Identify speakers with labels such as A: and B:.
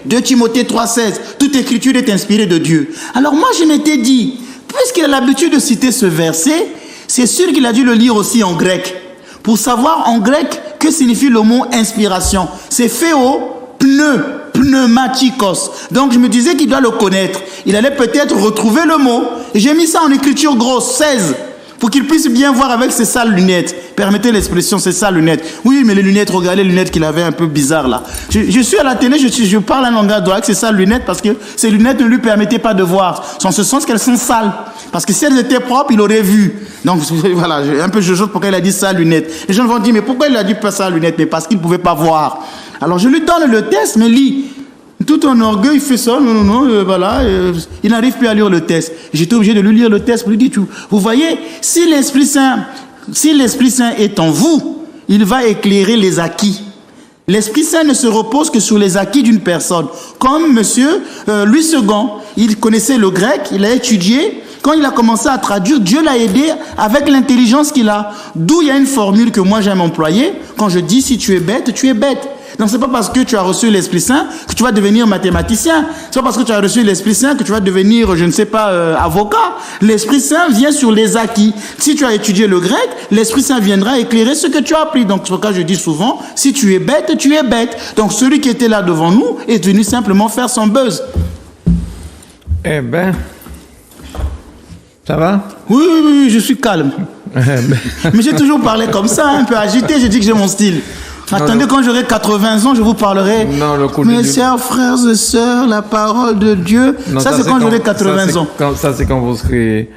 A: 2 Timothée 3,16. Toute écriture est inspirée de Dieu. Alors moi, je m'étais dit, puisqu'il a l'habitude de citer ce verset, c'est sûr qu'il a dû le lire aussi en grec. Pour savoir en grec que signifie le mot inspiration. C'est pneumatikos. Donc je me disais qu'il doit le connaître. Il allait peut-être retrouver le mot. Et j'ai mis ça en écriture grosse, 16. Pour qu'il puisse bien voir avec ses sales lunettes. Permettez l'expression, ses sales lunettes. Oui, mais les lunettes, regardez les lunettes qu'il avait un peu bizarres là. Je suis à la télé, je parle un langage avec ses sales lunettes parce que ces lunettes ne lui permettaient pas de voir. En ce sens qu'elles sont sales. Parce que si elles étaient propres, il aurait vu. Donc voilà, un peu je joue pourquoi il a dit sales lunettes. Les gens vont dire, mais pourquoi il a dit pas sales lunettes? Mais parce qu'il ne pouvait pas voir. Alors je lui donne le test, mais lis. Tout en orgueil, il fait ça, voilà, il n'arrive plus à lire le test. J'étais obligé de lui lire le test pour lui dire tout. Vous voyez, si l'Esprit Saint est en vous, il va éclairer les acquis. L'Esprit Saint ne se repose que sur les acquis d'une personne. Comme monsieur Louis II, il connaissait le grec, il a étudié. Quand il a commencé à traduire, Dieu l'a aidé avec l'intelligence qu'il a. D'où il y a une formule que moi j'aime employer. Quand je dis si tu es bête, tu es bête. Donc c'est pas parce que tu as reçu l'Esprit Saint que tu vas devenir mathématicien. C'est pas parce que tu as reçu l'Esprit Saint que tu vas devenir, je ne sais pas, avocat. L'Esprit Saint vient sur les acquis. Si tu as étudié le grec, l'Esprit Saint viendra éclairer ce que tu as appris. Donc c'est pourquoi je dis souvent, si tu es bête, tu es bête. Donc celui qui était là devant nous est venu simplement faire son buzz.
B: Eh ben, ça va?
A: Oui, je suis calme. Mais j'ai toujours parlé comme ça, un peu agité, j'ai dit que j'ai mon style. Attendez, quand j'aurai 80 ans, je vous parlerai. Mes chers frères et sœurs, la parole de Dieu. Non, ça, c'est quand j'aurai 80 ans.
B: Ça, c'est quand vous serez